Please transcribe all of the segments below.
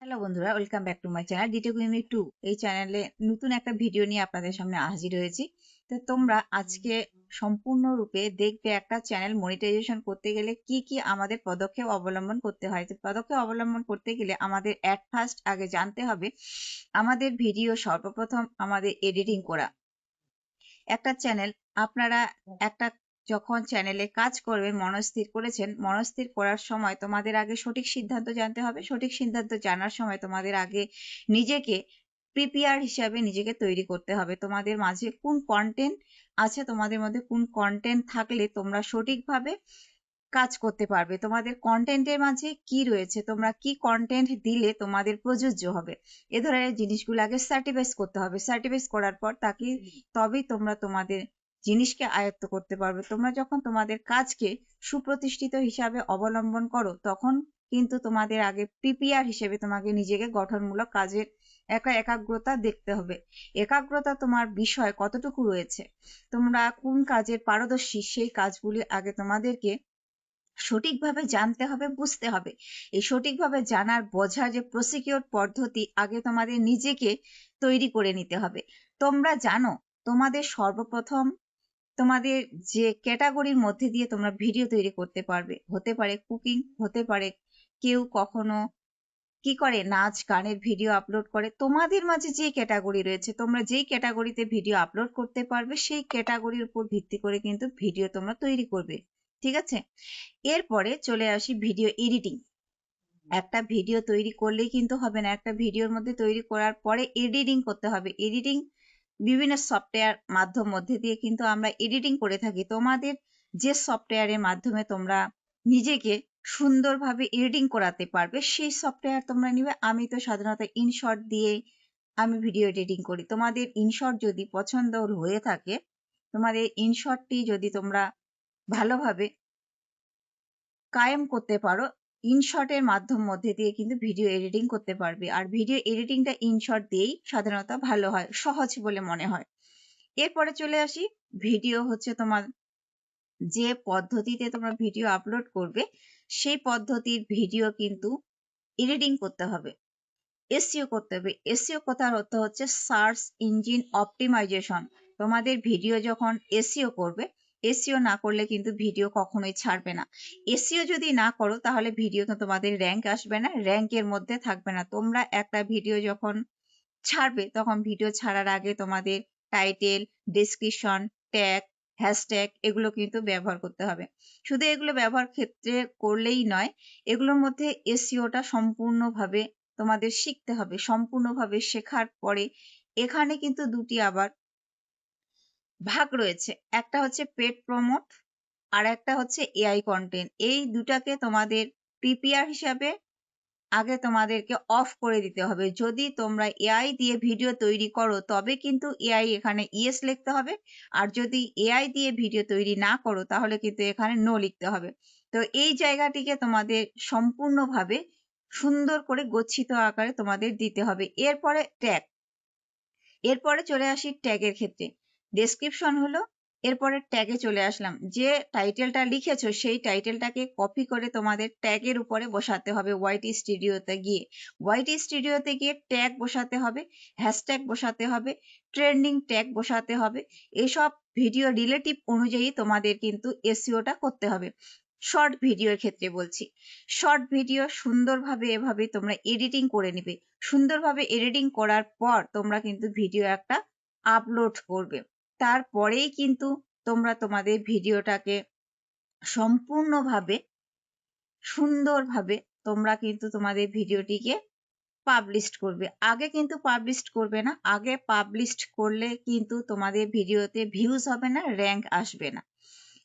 Hello বন্ধুরা, welcome back to my channel ডিটে কুইমি 2। এই চ্যানেলে নতুন একটা ভিডিও নিয়ে আপনাদের সামনে হাজির হয়েছি। তো তোমরা আজকে সম্পূর্ণরূপে দেখবে একটা চ্যানেল মনিটাইজেশন করতে গেলে কি কি আমাদের পদক্ষেপ অবলম্বন করতে হয়। তো পদক্ষেপ অবলম্বন করতে গেলে আমাদের অ্যাট ফার্স্ট আগে জানতে হবে আমাদের ভিডিও সর্বপ্রথম আমাদের এডিটিং করা। একটা চ্যানেল আপনারা একটা যখন চ্যানেলে কাজ করবেন মনস্থির করেছেন, মনস্থির করার সময় তোমাদের আগে সঠিক সিদ্ধান্ত জানতে হবে। সঠিক সিদ্ধান্ত জানার সময় তোমাদের আগে নিজেকে প্রিপেয়ার হিসাবে নিজেকে তৈরি করতে হবে। তোমাদের মাঝে কোন কন্টেন্ট আছে, তোমাদের মধ্যে কোন কন্টেন্ট থাকলে তোমরা সঠিকভাবে কাজ করতে পারবে, তোমাদের কন্টেন্টের মাঝে কি রয়েছে, তোমরা কি কন্টেন্ট দিলে তোমাদের প্রযোজ্য হবে, এ ধরনের জিনিসগুলো আগে সার্টিফাইস করতে হবে। সার্টিফাইস করার পর তবেই তোমরা তোমাদের জিনিসকে আয়ত্ত করতে পারবে। তোমরা যখন তোমাদের কাজকে সুপ্রতিষ্ঠিত হিসাবে অবলম্বন করো তখন কিন্তু তোমাদের আগে প্রিপেয়ার হিসেবে তোমাকে নিজেকে গঠনমূলক কাজের একাগ্রতা দেখতে হবে। একাগ্রতা তোমার বিষয় কতটুকু রয়েছে, তোমরা কোন কাজের পারদর্শী, সেই কাজগুলি আগে তোমাদেরকে সঠিকভাবে জানতে হবে, বুঝতে হবে। এই সঠিকভাবে জানার বোঝার যে প্রসিকিউর পদ্ধতি আগে তোমাদের নিজেকে তৈরি করে নিতে হবে। তোমরা জানো তোমাদের সর্বপ্রথম তোমাদের যে ক্যাটাগরির মধ্যে দিয়ে তোমরা ভিডিও তৈরি করতে পারবে, হতে পারে কুকিং, হতে পারে কেউ কখনো কি করে নাচ গানের ভিডিও আপলোড করে। তোমাদের মাঝে যে ক্যাটাগরি রয়েছে, তোমরা যেই ক্যাটাগরিতে ভিডিও আপলোড করতে পারবে সেই ক্যাটাগরির উপর ভিত্তি করে কিন্তু ভিডিও তোমরা তৈরি করবে, ঠিক আছে? এরপরে চলে আসি ভিডিও এডিটিং। একটা ভিডিও তৈরি করলেই কিন্তু হবে না, একটা ভিডিওর মধ্যে তৈরি করার পরে এডিটিং করতে হবে। এডিটিং বিভিন্ন সফটওয়্যার মাধ্যম মধ্যে দিয়ে কিন্তু আমরা এডিটিং করে থাকি। তোমাদের যে সফটওয়্যারের মাধ্যমে তোমরা নিজেকে সুন্দরভাবে এডিটিং করাতে পারবে সেই সফটওয়্যার তোমরা নিবে। আমি তো সাধারণত ইনশর্ট দিয়ে আমি ভিডিও এডিটিং করি। তোমাদের ইনশর্ট যদি পছন্দ হয়ে থাকে, তোমাদের ইনশর্টটি যদি তোমরা ভালোভাবে কায়েম করতে পারো, ইনশর্টের মাধ্যম মধ্যে দিয়ে কিন্তু ভিডিও এডিটিং করতে পারবে। আর ভিডিও এডিটিংটা ইনশর্ট দিয়েই সাধারণত ভালো হয়, সহজ বলে মনে হয়। এরপরে চলে আসি ভিডিও হচ্ছে তোমার যে পদ্ধতিতে তোমরা ভিডিও আপলোড করবে সেই পদ্ধতির ভিডিও কিন্তু এডিটিং করতে হবে, এসইও করতে হবে। এসইও কথার অর্থ হচ্ছে সার্চ ইঞ্জিন অপটিমাইজেশন। তোমাদের ভিডিও যখন এসইও করবে, এসইও না করলে কিন্তু ভিডিও কখনোই ছাড়বে না। এসইও যদি না করো তাহলে ভিডিও তো তোমাদের র্যাঙ্ক আসবে না, র্যাঙ্কের মধ্যে থাকবে না। তোমরা একটা ভিডিও যখন ছাড়বে তখন ভিডিও ছাড়ার আগে তোমাদের টাইটেল, ডেসক্রিপশন, ট্যাগ, হ্যাশট্যাগ এগুলো কিন্তু ব্যবহার করতে হবে। শুধু এগুলো ব্যবহার ক্ষেত্রে করলেই নয়, এগুলোর মধ্যে এসইওটা সম্পূর্ণভাবে তোমাদের শিখতে হবে। সম্পূর্ণভাবে শেখার পরে এখানে কিন্তু দুটি আবার ভাগ রয়েছে, একটা হচ্ছে পেড প্রমোট আর একটা হচ্ছে এআই কন্টেন্ট। এই দুটাকে তোমাদের প্রিপেয়ার হিসাবে আগে তোমাদেরকে অফ করে দিতে হবে। যদি তোমরা এআই দিয়ে ভিডিও তৈরি করো তবে কিন্তু এআই এখানে ইয়েস লিখতে হবে, আর যদি এআই দিয়ে ভিডিও তৈরি না করো তাহলে কিন্তু এখানে নো লিখতে হবে। তো এই জায়গাটিকে তোমাদের সম্পূর্ণভাবে সুন্দর করে গচ্ছিত আকারে তোমাদের দিতে হবে। এরপরে ট্যাগ, এরপরে চলে আসি ট্যাগের ক্ষেত্রে। ডেসক্রিপশন হলো, এরপরে ট্যাগে চলে আসলাম। যে টাইটেলটা লিখেছো সেই টাইটেলটাকে কপি করে তোমাদের ট্যাগের উপরে বসাতে হবে। ওয়াইটি স্টুডিওতে গিয়ে, ওয়াইটি স্টুডিওতে গিয়ে ট্যাগ বসাতে হবে, হ্যাশট্যাগ বসাতে হবে, ট্রেন্ডিং ট্যাগ বসাতে হবে। এসব ভিডিও রিলেটিভ অনুযায়ী তোমাদের কিন্তু এসইওটা করতে হবে। শর্ট ভিডিওর ক্ষেত্রে বলছি, শর্ট ভিডিও সুন্দরভাবে এভাবে তোমরা এডিটিং করে নিবে। সুন্দরভাবে এডিটিং করার পর তোমরা কিন্তু ভিডিও একটা আপলোড করবে। তারপরেই কিন্তু তোমরা তোমাদের ভিডিওটাকে সম্পূর্ণভাবে সুন্দরভাবে তোমরা কিন্তু তোমাদের ভিডিওটিকে পাবলিশ করবে। আগে কিন্তু পাবলিশ করবে না, আগে পাবলিশ করলে কিন্তু তোমাদের ভিডিওতে ভিউজ হবে না, র্যাঙ্ক আসবে না।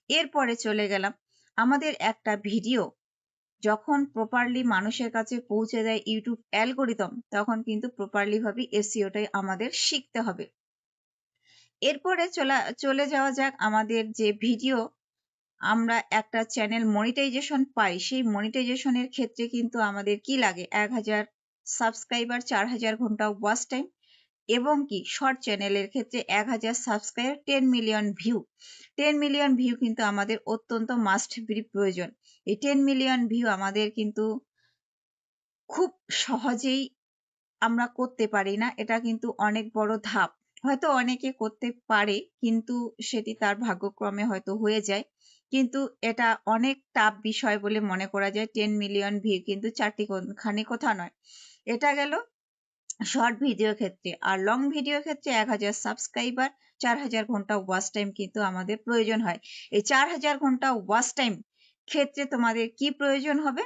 এরপরে চলে গেলাম, আমাদের একটা ভিডিও যখন প্রপারলি মানুষের কাছে পৌঁছে দেয় ইউটিউব অ্যালগোরিদম, তখন কিন্তু প্রপারলি ভাবে এসইওটাই আমাদের শিখতে হবে। এরপরে চলে যাওয়া যাক আমাদের যে ভিডিও আমরা একটা চ্যানেল মনিটাইজেশন পাই, সেই মনিটাইজেশনের ক্ষেত্রে কিন্তু আমাদের কি লাগে, 1000 সাবস্ক্রাইবার, 4000 ঘন্টা ওয়াচ টাইম, এবং কি শর্ট চ্যানেলের ক্ষেত্রে 1000 subscriber, 10 million view. 10 million view কিন্তু আমাদের অত্যন্ত মাস্ট বি প্রয়োজন। এই 10 মিলিয়ন ভিউ আমাদের কিন্তু খুব সহজেই আমরা করতে পারি না, এটা কিন্তু অনেক বড় ধাপ। হয়তো অনেকে করতে পারে কিন্তু সেটি তার ভাগ্যক্রমে হয়তো হয়ে যায়, কিন্তু এটা অনেক টাফ বিষয় বলে মনে করা যায়। 10 মিলিয়ন ভিউ কিন্তু চারটিখানি কথা নয়। এটা গেল শর্ট ভিডিও ক্ষেত্রে। আর লং ভিডিও ক্ষেত্রে 1000 সাবস্ক্রাইবার, 4000 ঘন্টা ওয়াচ টাইম কিন্তু আমাদের প্রয়োজন হয়। এই 4000 ঘন্টা ওয়াচ টাইম ক্ষেত্রে তোমাদের কি প্রয়োজন হবে?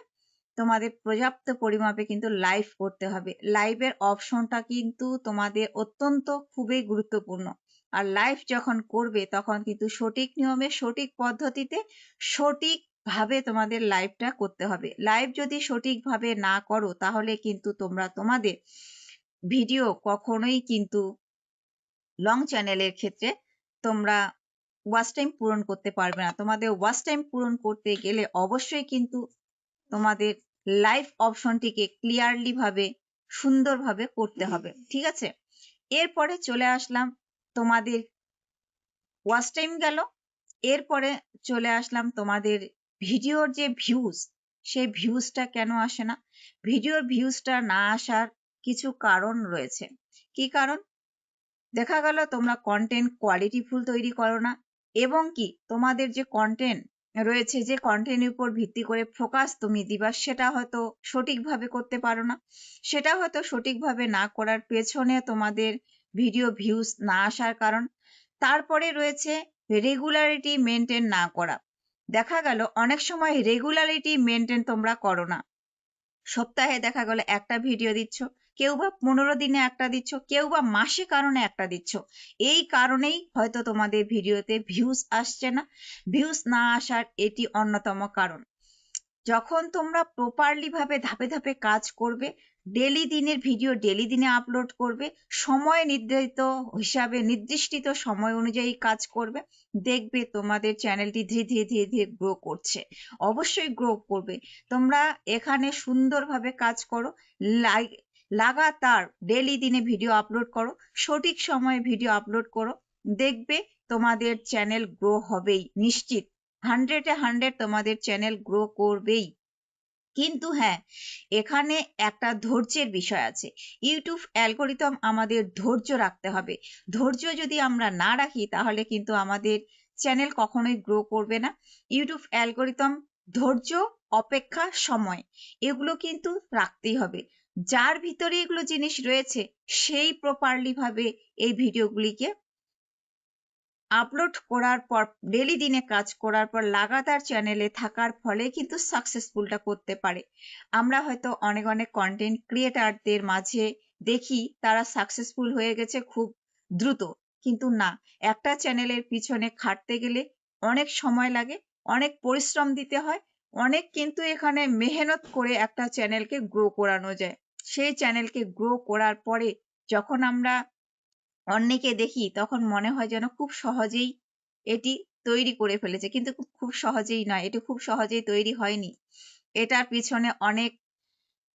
তোমাদের পর্যাপ্ত পরিমাপে কিন্তু লাইভ করতে হবে। লাইভের অপশনটা কিন্তু তোমাদের অত্যন্ত খুবই গুরুত্বপূর্ণ। আর লাইভ যখন করবে তখন কিন্তু সঠিক নিয়মে, সঠিক পদ্ধতিতে, সঠিকভাবে তোমাদের লাইভটা করতে হবে। লাইভ যদি সঠিকভাবে না করো তাহলে কিন্তু তোমরা তোমাদের ভিডিও কখনোই কিন্তু লং চ্যানেলের ক্ষেত্রে তোমরা ওয়াচ টাইম পূরণ করতে পারবে না। তোমাদের ওয়াচ টাইম পূরণ করতে গেলে অবশ্যই কিন্তু তোমাদের লাইভ অপশনটিকে ক্লিয়ারলি ভাবে, সুন্দরভাবে করতে হবে। ঠিক আছে? এরপরে চলে আসলাম তোমাদের ওয়াচ টাইম গেল। এরপরে চলে আসলাম তোমাদের ভিডিওর যে ভিউজ, সেই ভিউজটা কেন আসে না? ভিডিওর ভিউজটা না আসার কিছু কারণ রয়েছে। কি কারণ? দেখা গেল তোমরা কন্টেন্ট কোয়ালিটিফুল তৈরি করো না, এবং কি তোমাদের যে কন্টেন্ট রয়েছে, যে কন্টেন্টের উপর ভিত্তি করে ফোকাস তুমি দিবা, সেটা হয়তো সঠিকভাবে করতে পারো না। সেটা হয়তো সঠিকভাবে না করার পেছনে তোমাদের ভিডিও ভিউজ না আসার কারণ। তারপরে রয়েছে রেগুলারিটি মেনটেন না করা। দেখা গেল অনেক সময় রেগুলারিটি মেনটেন তোমরা করো না। সপ্তাহে দেখা গেল একটা ভিডিও দিচ্ছ, কেউ বা 15 দিনে একটা দিচ্ছ, কেউ বা মাসে কারণে একটা দিচ্ছ। এই কারণেই হয়তো তোমাদের ভিডিওতে ভিউজ আসছে না। ভিউজ না আসার এটি অন্যতম কারণ। যখন তোমরা প্রপারলি ভাবে ধাপে ধাপে কাজ করবে, ডেলি দিনের ভিডিও ডেলি দিনে আপলোড করবে, সময় নির্ধারিত হিসাবে নির্দিষ্ট সময় অনুযায়ী কাজ করবে, দেখবে তোমাদের চ্যানেলটি ধীরে ধীরে ধীরে ধীরে গ্রো করছে। অবশ্যই গ্রো করবে। তোমরা এখানে সুন্দরভাবে কাজ করো, লাগাতার ডেলি দিনে ভিডিও আপলোড করো, সঠিক সময়ে ভিডিও আপলোড করো, দেখবে তোমাদের চ্যানেল গ্রো হবেই নিশ্চিত। 100-এ 100 তোমাদের চ্যানেল গ্রো করবেই। কিন্তু হ্যাঁ, এখানে একটা ধৈর্যের বিষয় আছে। ইউটিউব অ্যালগোরিদম আমাদের ধৈর্য রাখতে হবে। ধৈর্য যদি আমরা না রাখি তাহলে কিন্তু আমাদের চ্যানেল কখনোই গ্রো করবে না। ইউটিউব অ্যালগোরিদম ধৈর্য, অপেক্ষা, সময়, এগুলো কিন্তু রাখতেই হবে। যার ভিতরে এগুলো জিনিস রয়েছে সেই প্রপারলি ভাবে এই ভিডিওগুলিকে আপলোড করার পর, ডেলি দিনে কাজ করার পর, লাগাতার চ্যানেলে থাকার ফলে কিন্তু সাকসেসফুলটা করতে পারে। আমরা হয়তো অনেক অনেক কন্টেন্ট ক্রিয়েটারদের মাঝে দেখি তারা সাকসেসফুল হয়ে গেছে খুব দ্রুত, কিন্তু না, একটা চ্যানেলের পিছনে খাটতে গেলে অনেক সময় লাগে, অনেক পরিশ্রম দিতে হয়, অনেক কিন্তু এখানে মেহনত করে একটা চ্যানেলকে গ্রো করানো যায়। সেই চ্যানেলকে গ্রো করার পরে যখন আমরা অন্যকে দেখি তখন মনে হয় যেন খুব সহজেই এটি তৈরি করে ফেলেছে, কিন্তু খুব সহজেই নয়, এটি খুব সহজেই তৈরি হয়নি। এটার পিছনে অনেক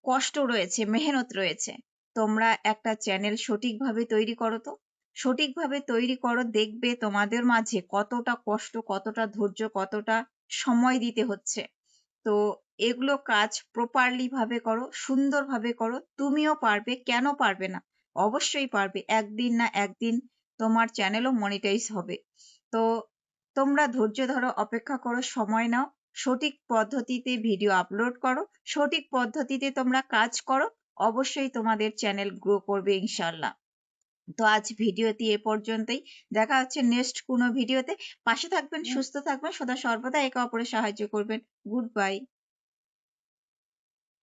কষ্ট রয়েছে, মেহনত রয়েছে। তোমরা একটা চ্যানেল সঠিকভাবে তৈরি করো, তো সঠিকভাবে তৈরি করো, দেখবে তোমাদের মাঝে কতটা কষ্ট, কতটা ধৈর্য, কতটা সময় দিতে হচ্ছে। তো এগুলো কাজ প্রপারলি ভাবে করো, সুন্দরভাবে করো, তুমিও পারবে। কেন পারবে না? অবশ্যই পারবে। একদিন না একদিন তোমার চ্যানেলও মনিটাইজ হবে। তো তোমরা ধৈর্য ধরো, অপেক্ষা করো, সময় নাও, সঠিক পদ্ধতিতে ভিডিও আপলোড করো, সঠিক পদ্ধতিতে তোমরা কাজ করো, অবশ্যই তোমাদের চ্যানেল গ্রো করবে ইনশাল্লাহ। তো আজ ভিডিওটি এ পর্যন্তই। দেখা হচ্ছে নেক্সট কোনো ভিডিওতে। পাশে থাকবেন, সুস্থ থাকবেন, সদা সর্বদা একে অপরের সাহায্য করবেন। Good bye.